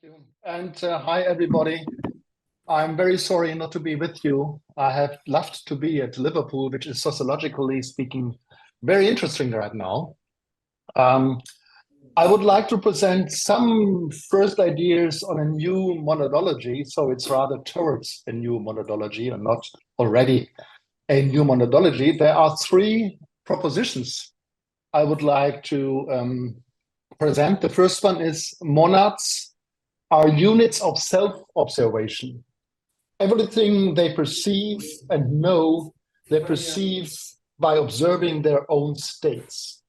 you. And hi, everybody. I'm very sorry not to be with you. I have loved to be at Liverpool, which is sociologically speaking very interesting right now. Um, I would like to present some first ideas on a new monadology. So it's rather towards a new monadology and not already a new monadology. There are three propositions I would like to present. The first one is monads are units of self-observation. Everything they perceive and know, they perceive by observing their own states.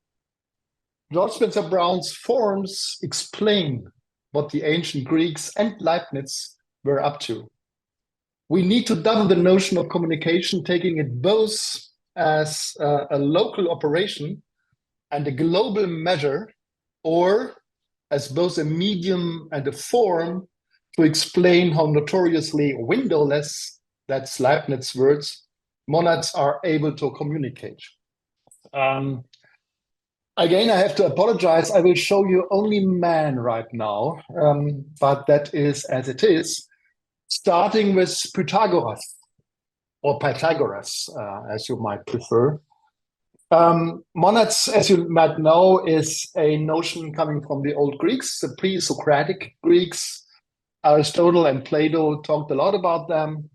George Spencer Brown's forms explain what the ancient Greeks and Leibniz were up to. We need to double the notion of communication, taking it both as a local operation and a global measure, or as both a medium and a form to explain how notoriously windowless, that's Leibniz's words, monads are able to communicate. Again, I have to apologize. I will show you only man right now, but that is as it is, starting with Pythagoras, or Pythagoras, as you might prefer. Monads, as you might know, is a notion coming from the old Greeks, the pre-Socratic Greeks. Aristotle and Plato talked a lot about them.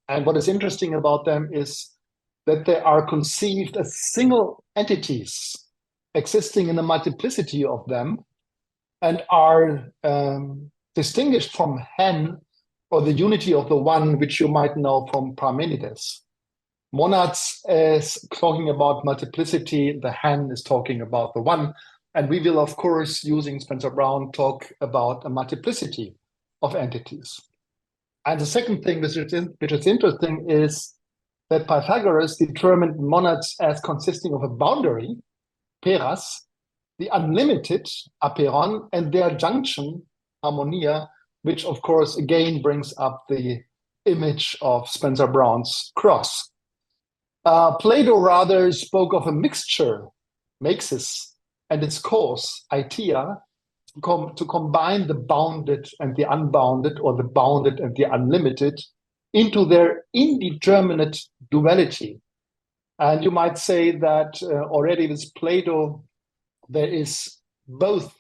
And what is interesting about them is that they are conceived as single entities existing in a multiplicity of them and are distinguished from hen, or the unity of the one, which you might know from Parmenides. Monads is talking about multiplicity, the hen is talking about the one. And we will, of course, using Spencer Brown, talk about a multiplicity of entities. And the second thing which is interesting is that Pythagoras determined monads as consisting of a boundary, peras, the unlimited, apeiron, and their junction, harmonia, which of course again brings up the image of Spencer Brown's cross. Plato rather spoke of a mixture, mixis, and its cause, aitia, to combine the bounded and the unbounded, or the bounded and the unlimited, into their indeterminate duality. And you might say that already with Plato, there is both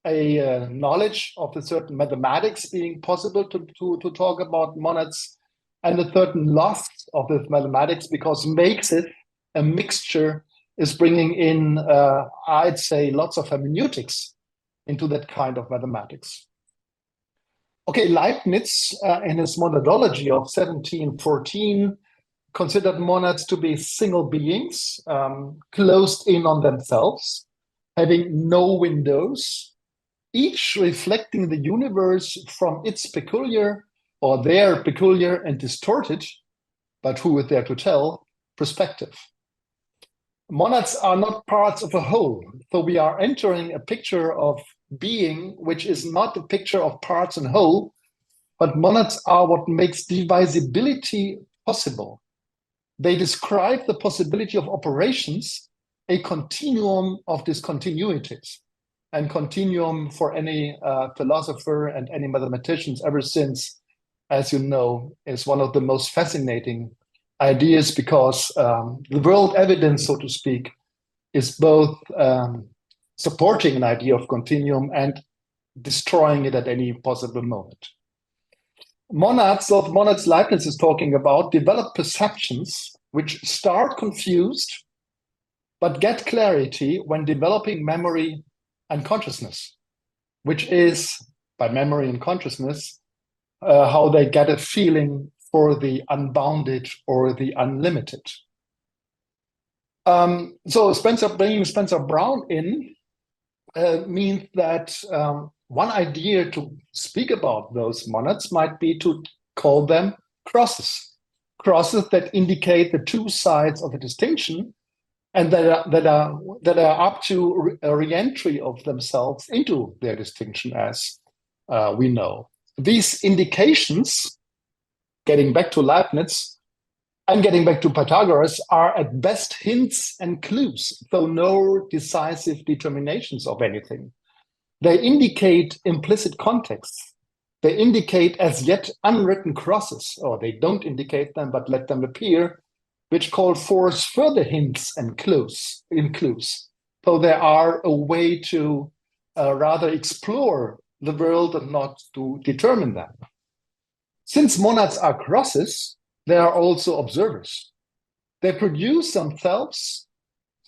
a knowledge of a certain mathematics being possible to talk about monads, and a certain loss of this mathematics, because makes it a mixture, is bringing in, I'd say, lots of hermeneutics into that kind of mathematics. Okay, Leibniz, in his Monadology of 1714, considered monads to be single beings, closed in on themselves, having no windows, each reflecting the universe from its peculiar, or their peculiar and distorted, but who is there to tell, perspective. Monads are not parts of a whole, so we are entering a picture of being which is not a picture of parts and whole, but monads are what makes divisibility possible. They describe the possibility of operations, a continuum of discontinuities. And continuum, for any philosopher and any mathematicians ever since, as you know, is one of the most fascinating ideas, because the world evidence, so to speak, is both supporting an idea of continuum and destroying it at any possible moment. Monads, of monads Leibniz is talking about, develop perceptions which start confused but get clarity when developing memory and consciousness, which is, by memory and consciousness, how they get a feeling for the unbounded or the unlimited. So bringing Spencer Brown in means that one idea to speak about those monads might be to call them crosses. Crosses that indicate the two sides of a distinction, and that are up to a re-entry of themselves into their distinction, as we know. These indications, getting back to Leibniz and getting back to Pythagoras, are at best hints and clues, though no decisive determinations of anything. They indicate implicit contexts. They indicate as yet unwritten crosses, or they don't indicate them, but let them appear, which call forth further hints and clues. So they are a way to rather explore the world and not to determine them. Since monads are crosses, they are also observers. They produce themselves,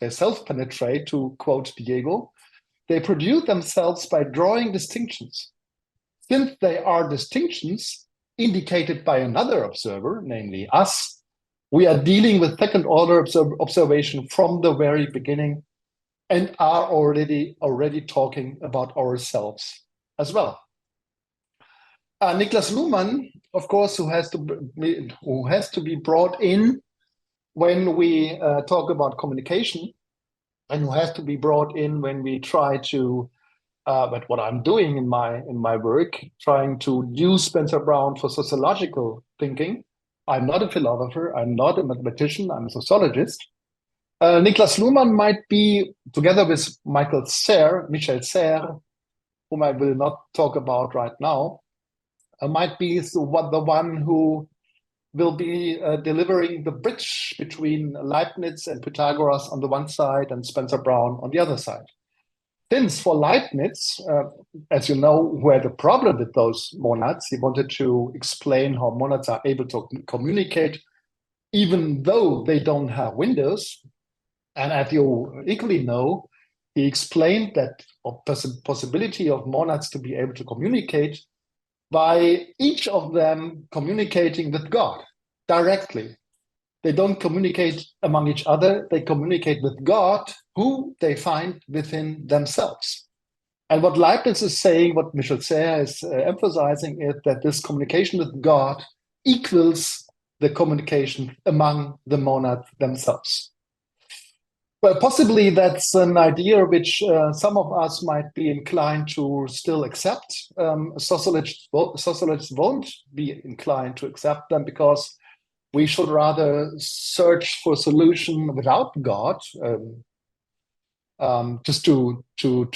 they self-penetrate, to quote Diego, they produce themselves by drawing distinctions. Since they are distinctions indicated by another observer, namely us, we are dealing with second-order observation from the very beginning and are already talking about ourselves as well. Niklas Luhmann, of course, who has to be brought in when we talk about communication, and who has to be brought in when we try to, but what I'm doing in my work, trying to use Spencer Brown for sociological thinking. I'm not a philosopher, I'm not a mathematician, I'm a sociologist. Niklas Luhmann might be, together with Michel Serre, whom I will not talk about right now, might be the one who will be delivering the bridge between Leibniz and Pythagoras on the one side and Spencer Brown on the other side. Since for Leibniz, as you know, who had a problem with those monads, he wanted to explain how monads are able to communicate even though they don't have windows. And as you equally know, he explained that possibility of monads to be able to communicate by each of them communicating with God directly. They don't communicate among each other, they communicate with God, who they find within themselves. And what Leibniz is saying, what Michel Serre is emphasizing, is that this communication with God equals the communication among the monads themselves. Well, possibly that's an idea which some of us might be inclined to still accept. Sociologists won't be inclined to accept them because we should rather search for a solution without God, just to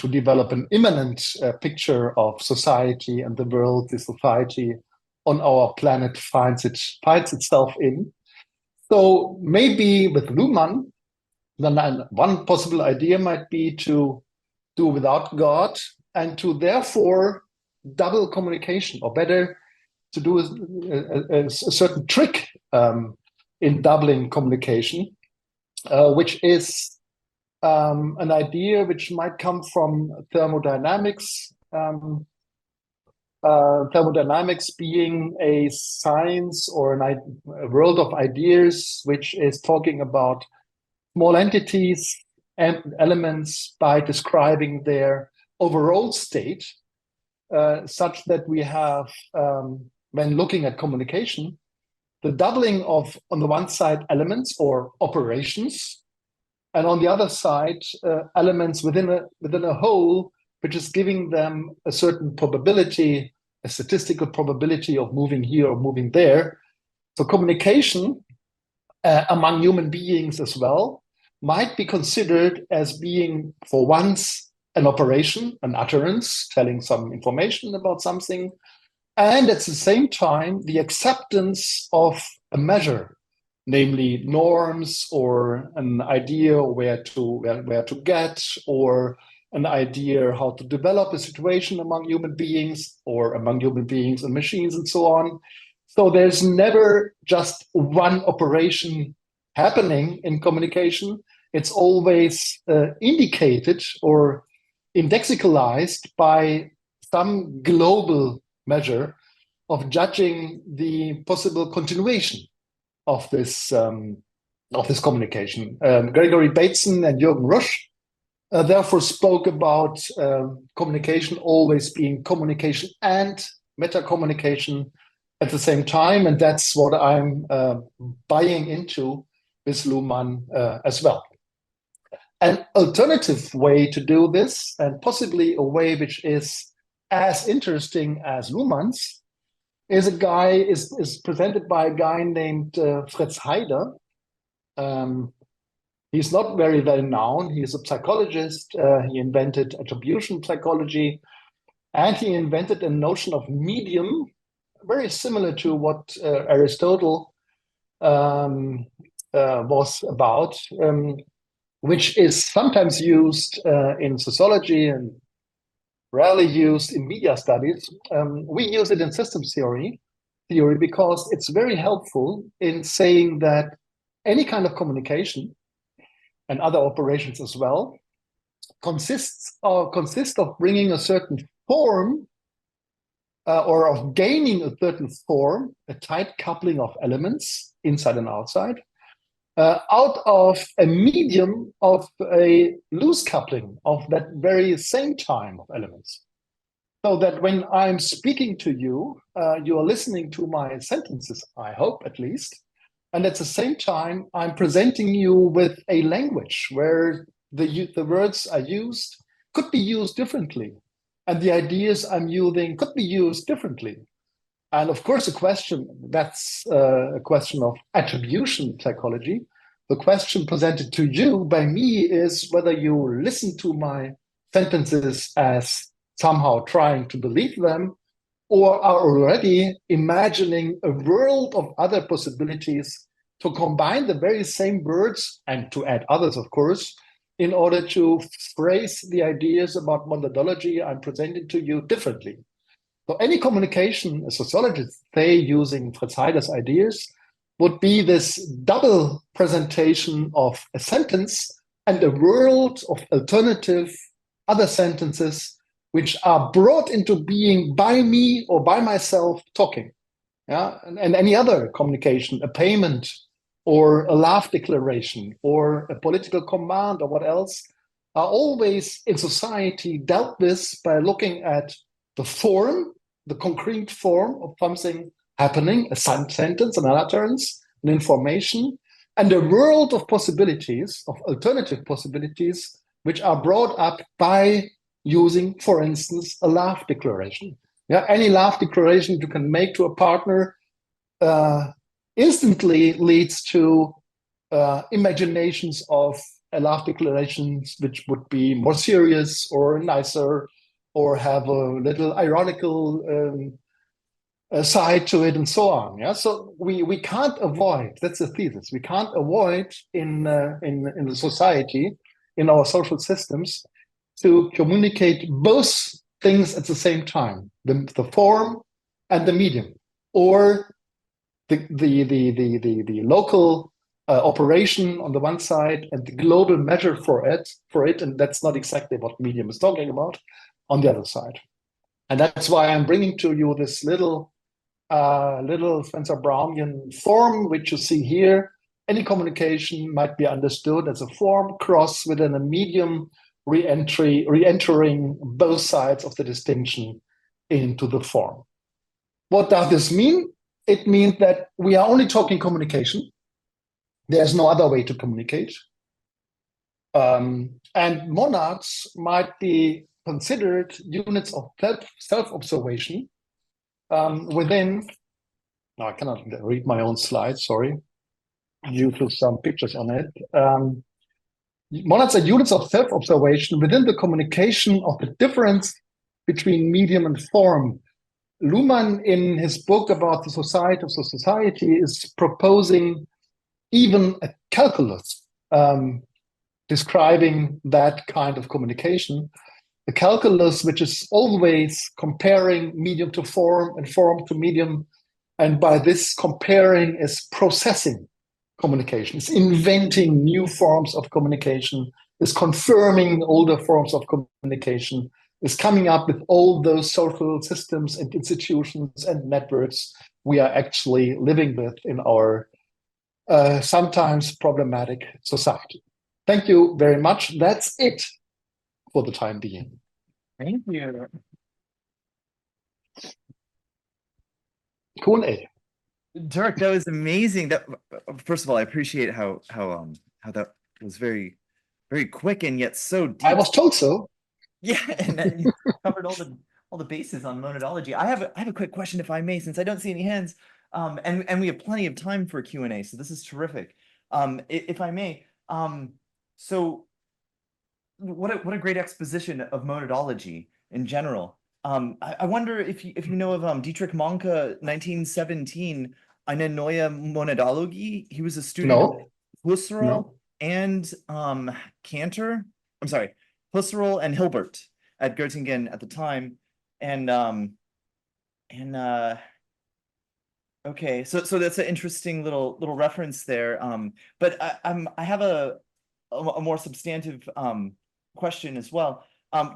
develop an immanent picture of society and the world the society on our planet finds itself in. So maybe with Luhmann, then one possible idea might be to do without God and to therefore double communication, or better, to do a certain trick in doubling communication, which is an idea which might come from thermodynamics. Thermodynamics being a science or a world of ideas which is talking about small entities and elements by describing their overall state, such that we have, when looking at communication, the doubling of, on the one side, elements or operations, and on the other side, elements within a whole, which is giving them a certain probability, a statistical probability of moving here or moving there. So communication among human beings as well might be considered as being, for once, an operation, an utterance, telling some information about something, and at the same time, the acceptance of a measure, namely norms or an idea where to get, or an idea how to develop a situation among human beings or among human beings and machines and so on. So there's never just one operation happening in communication. It's always indicated or indexicalized by some global measure of judging the possible continuation of this communication. Gregory Bateson and Jürgen Rusch therefore spoke about communication always being communication and meta-communication at the same time, and that's what I'm buying into with Luhmann as well. An alternative way to do this, and possibly a way which is as interesting as Luhmann's, is presented by a guy named Fritz Heider. He's not very well known. He's a psychologist. He invented attribution psychology, and he invented a notion of medium, very similar to what Aristotle was about, which is sometimes used in sociology and rarely used in media studies. We use it in systems theory because it's very helpful in saying that any kind of communication and other operations as well consist of bringing a certain form or of gaining a certain form, a tight coupling of elements inside and outside, out of a medium of a loose coupling of that very same time of elements. So that when I'm speaking to you, you are listening to my sentences, I hope at least. And at the same time, I'm presenting you with a language where the words are used could be used differently. And the ideas I'm using could be used differently. And of course, that's a question of attribution psychology. The question presented to you by me is whether you listen to my sentences as somehow trying to believe them, or are already imagining a world of other possibilities to combine the very same words and to add others, of course, in order to phrase the ideas about monadology I'm presenting to you differently. So any communication, a sociologist say, using Fritz Heider's ideas, would be this double presentation of a sentence and a world of alternative other sentences which are brought into being by me or by myself talking. Yeah, and any other communication, a payment or a love declaration or a political command or what else, are always in society dealt with by looking at the form, the concrete form of something happening, a sentence, an utterance, an information, and a world of possibilities, of alternative possibilities, which are brought up by using, for instance, a love declaration. Yeah, any love declaration you can make to a partner instantly leads to imaginations of a love declarations which would be more serious or nicer or have a little ironical side to it and so on. Yeah, so we can't avoid, that's the thesis, we can't avoid in the society, in our social systems, to communicate both things at the same time, the form and the medium, or the local operation on the one side and the global measure for it, and that's not exactly what medium is talking about, on the other side. And that's why I'm bringing to you this little Spencer Brownian form, which you see here. Any communication might be understood as a form cross within a medium, re-entering both sides of the distinction into the form. What does this mean? It means that we are only talking communication. There's no other way to communicate. And monads might be considered units of self-observation within, no, I cannot read my own slides, sorry, due to some pictures on it. Monads are units of self-observation within the communication of the difference between medium and form. Luhmann, in his book about the society of the society, is proposing even a calculus describing that kind of communication. A calculus which is always comparing medium to form and form to medium, and by this comparing is processing communication, is inventing new forms of communication, is confirming older forms of communication, is coming up with all those social systems and institutions and networks we are actually living with in our sometimes problematic society. Thank you very much. That's it for the time being. Thank you. Q&A. Dirk, that was amazing. That, first of all, I appreciate how that was very, very quick and yet so deep. I was told so. Yeah, and then you covered all the bases on monadology. I have a quick question, if I may, since I don't see any hands. And we have plenty of time for Q&A, so this is terrific. If I may, So what a great exposition of monadology in general. I wonder if you know of Dietrich Manke, 1917, Eine neue Monadologie. He was a student of No, Husserl no. and Cantor. I'm sorry, Husserl and Hilbert at Göttingen at the time, and okay, so that's an interesting little reference there. But I have a more substantive question as well.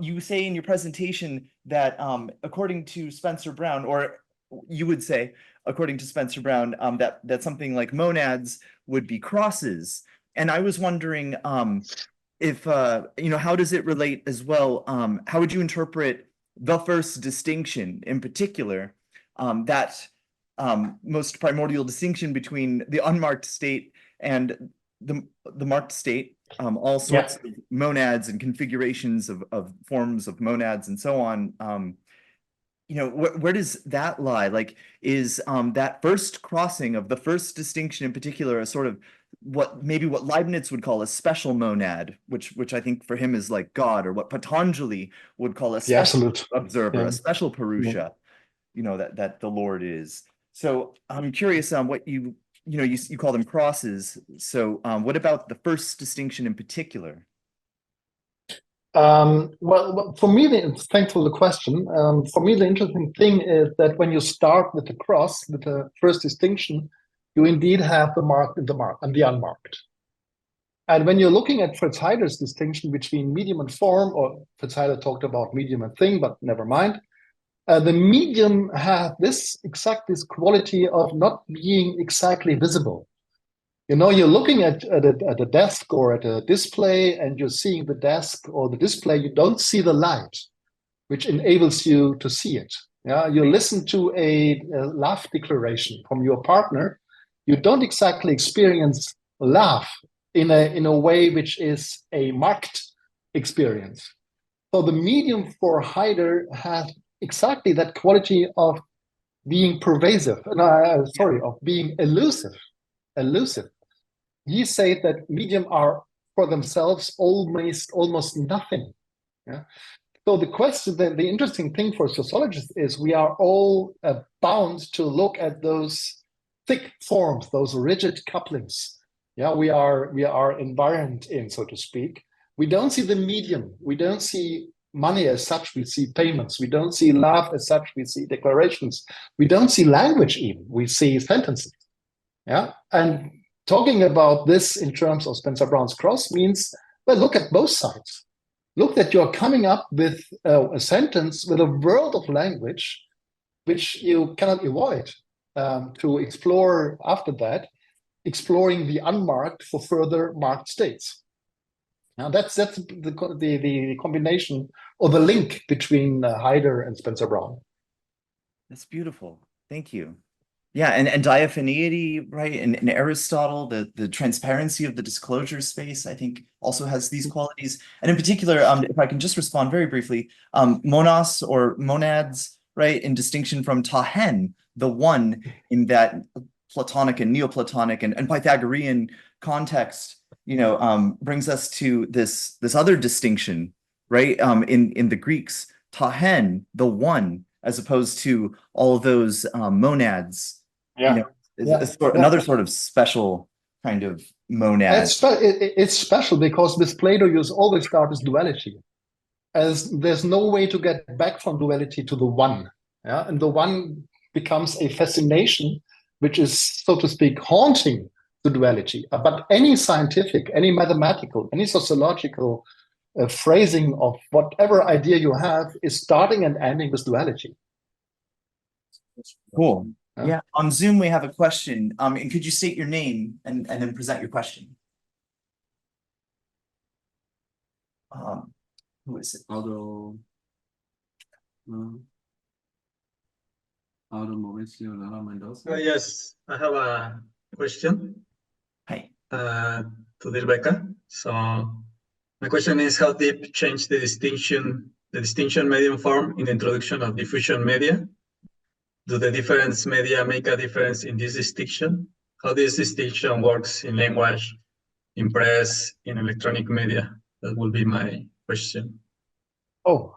You say in your presentation that according to Spencer Brown, or you would say according to Spencer Brown, that something like monads would be crosses, and I was wondering if how does it relate as well? How would you interpret the first distinction in particular, that most primordial distinction between the unmarked state and the marked state, all sorts of monads and configurations of forms of monads and so on. Where does that lie? Like, is that first crossing of the first distinction in particular a sort of what Leibniz would call a special monad, which I think for him is like God, or what Patanjali would call a The special absolute. observer, Yeah. a special Purusha, that the Lord is. So I'm curious what you call them crosses. So what about the first distinction in particular? Well, for me, thanks for the question. For me, the interesting thing is that when you start with the cross, with the first distinction, you indeed have the marked and the unmarked. And when you're looking at Fritz Heider's distinction between medium and form, or Fritz Heider talked about medium and thing, but never mind. The medium has this quality of not being exactly visible. You're looking at a desk or at a display, and you're seeing the desk or the display. You don't see the light, which enables you to see it. Yeah, you listen to a love declaration from your partner. You don't exactly experience love in a way which is a marked experience. So the medium for Heider has exactly that quality of being pervasive. Of being elusive. He said that medium are for themselves almost nothing. Yeah. So the interesting thing for sociologists is we are all bound to look at those thick forms, those rigid couplings. Yeah, we are environed in, so to speak. We don't see the medium. We don't see money as such. We see payments. We don't see love as such. We see declarations. We don't see language even. We see sentences. Yeah, and talking about this in terms of Spencer Brown's cross means, well, look at both sides. Look that you're coming up with a sentence with a world of language which you cannot avoid to explore after that, exploring the unmarked for further marked states. Now that's the combination or the link between Heider and Spencer Brown. That's beautiful. Thank you. Yeah, and diaphaneity, right? And Aristotle, the transparency of the disclosure space, I think, also has these qualities. And in particular, if I can just respond very briefly, monos or monads, right, in distinction from tahen, the one, in that Platonic and Neoplatonic and Pythagorean context, brings us to this other distinction, right? In the Greeks, tahen, the one, as opposed to all of those monads. Another sort of special kind of monad. It's special because with Plato you always start with duality, as there's no way to get back from duality to the one. Yeah, and the one becomes a fascination, which is, so to speak, haunting the duality. But any scientific, any mathematical, any sociological phrasing of whatever idea you have is starting and ending with duality. Cool. Yeah, on Zoom we have a question. And could you state your name and then present your question? Who is it? Aldo Mauricio Lara Mendoza. Yes, I have a question. Hi. To Dirk. So my question is, how deep change the distinction medium form in the introduction of diffusion media? Do the different media make a difference in this distinction? How this distinction works in language impressed in electronic media? That will be my question. Oh,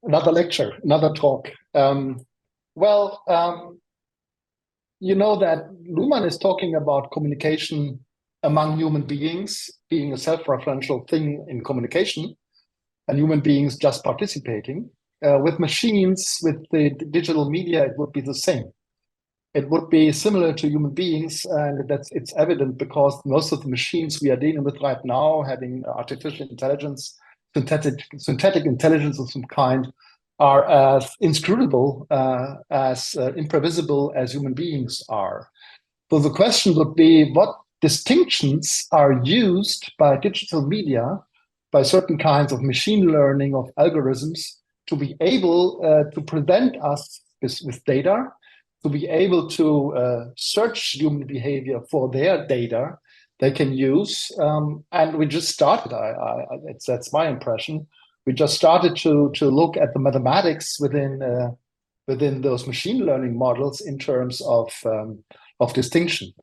another lecture, another talk. You know that Luhmann is talking about communication among human beings being a self-referential thing in communication, and human beings just participating. With machines, with the digital media, it would be the same. It would be similar to human beings, and it's evident because most of the machines we are dealing with right now, having artificial intelligence, synthetic intelligence of some kind, are as inscrutable, as imprevisible as human beings are. So the question would be, what distinctions are used by digital media, by certain kinds of machine learning, of algorithms, to be able to present us with data, to be able to search human behavior for their data they can use. And we just started, that's my impression. We just started to look at the mathematics within those machine learning models in terms of distinction.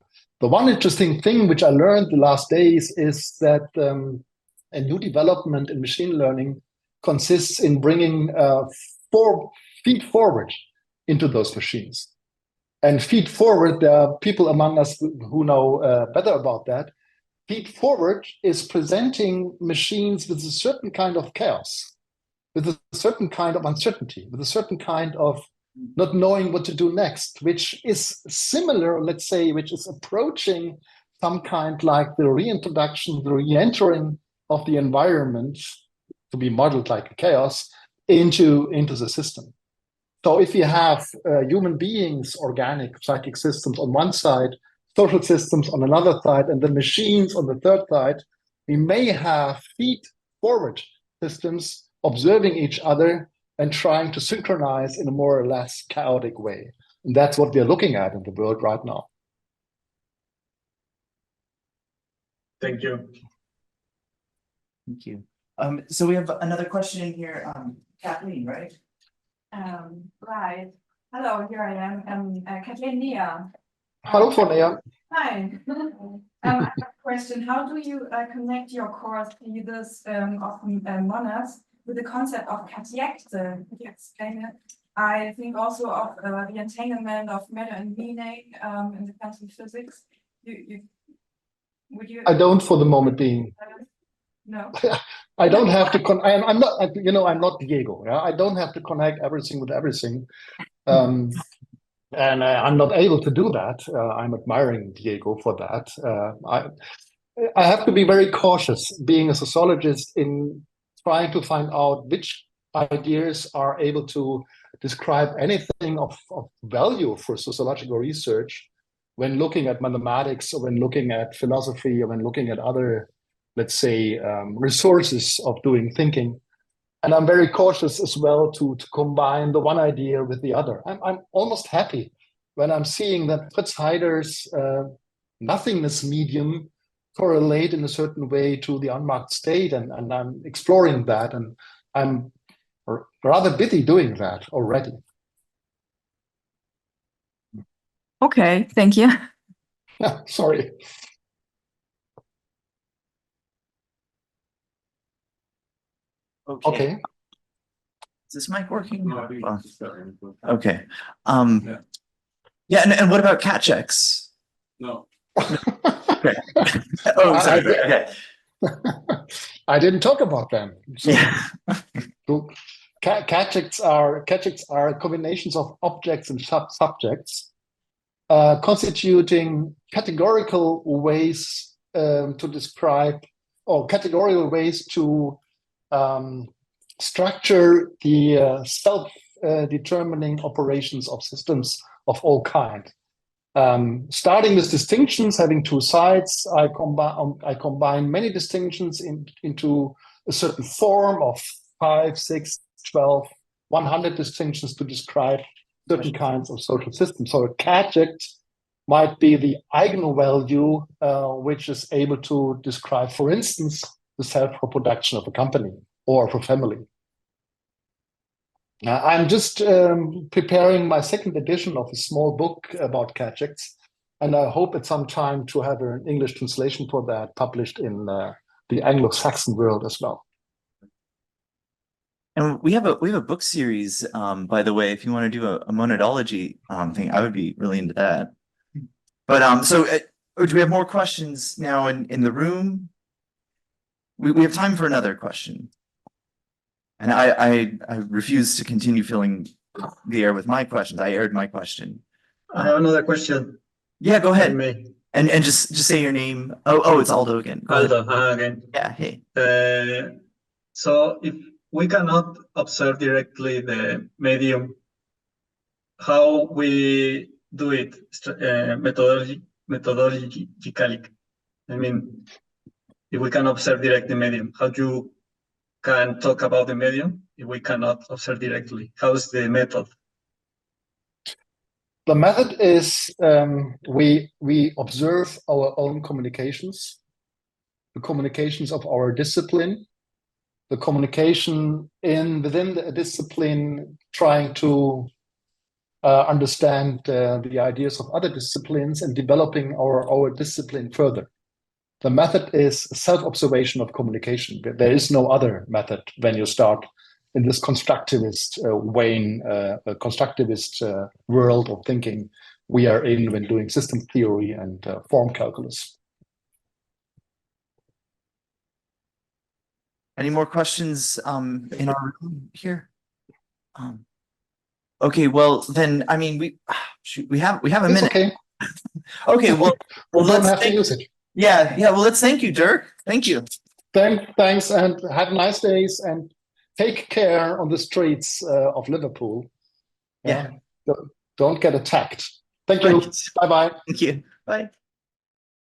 The one interesting thing which I learned the last days is that a new development in machine learning consists in bringing feed forward into those machines. And feed forward, there are people among us who know better about that. Feed forward is presenting machines with a certain kind of chaos, with a certain kind of uncertainty, with a certain kind of not knowing what to do next, which is similar, let's say, which is approaching some kind like the reintroduction, the re-entering of the environment to be modeled like a chaos into the system. So if you have human beings, organic psychic systems on one side, social systems on another side, and the machines on the third side, we may have feed-forward systems observing each other and trying to synchronize in a more or less chaotic way. And that's what we're looking at in the world right now. Thank you. Thank you. So we have another question here, Kathleen, right? Right. Hello, here I am. Kathleen Nia. Hello, Fonea. Hi. I have a question. How do you connect your core thesis of monads with the concept of Katyekte? Could you explain it? I think also of the entanglement of matter and meaning in the quantum physics. Would you? I don't, for the moment being. No. I don't have to. I'm not. You know, I'm not Diego. Yeah? I don't have to connect everything with everything, and I'm not able to do that. I'm admiring Diego for that. I have to be very cautious, being a sociologist, in trying to find out which ideas are able to describe anything of value for sociological research when looking at mathematics, or when looking at philosophy, or when looking at other, let's say, resources of doing thinking. And I'm very cautious as well to combine the one idea with the other. I'm almost happy when I'm seeing that Fritz Heider's nothingness medium correlate in a certain way to the unmarked state, and I'm exploring that, and I'm rather busy doing that already. Okay, thank you. Sorry. Okay. Is this mic working? No, I think Oh, it's just starting. okay. Yeah. Yeah, and what about cat checks? No. Okay. Oh, sorry. Okay. I didn't talk about them. So, Yeah. Catchets are combinations of objects and subjects, constituting categorical ways to describe, or categorical ways to structure the self-determining operations of systems of all kinds. Starting with distinctions, having two sides, I combine many distinctions into a certain form of 5, 6, 12, 100 distinctions to describe certain kinds of social systems. So a cadject might be the eigenvalue, which is able to describe, for instance, the self-reproduction of a company or of a family. I'm just preparing my second edition of a small book about cadjects, And I hope at some time to have an English translation for that published in the Anglo-Saxon world as well. And we have a book series, by the way, if you want to do a monadology thing, I would be really into that. But so do we have more questions now in the room? We have time for another question. And I refuse to continue filling the air with my questions. I aired my question. I have another question. Yeah, go if I ahead. may. And just say your name. Oh, it's Aldo again. Go ahead. Aldo, again. Yeah, hey. So if we cannot observe directly the medium, how we do it methodologically? I mean, if we can observe directly medium, how you can talk about the medium if we cannot observe directly? How's the method? The method is we observe our own communications, the communications of our discipline, the communication within the discipline, trying to understand the ideas of other disciplines and developing our discipline further. The method is self-observation of communication. There is no other method when you start in this constructivist world of thinking we are in when doing system theory and form calculus. Any more questions in our room here? Okay, well then, I mean, we have a minute. Okay. Okay, well we don't have to use it. Yeah. Well, let's thank you, Dirk. Thank you. Thanks, and have nice days, and take care on the streets of Liverpool. Yeah. Don't get attacked. Thank you. Bye-bye. Thank you. Bye.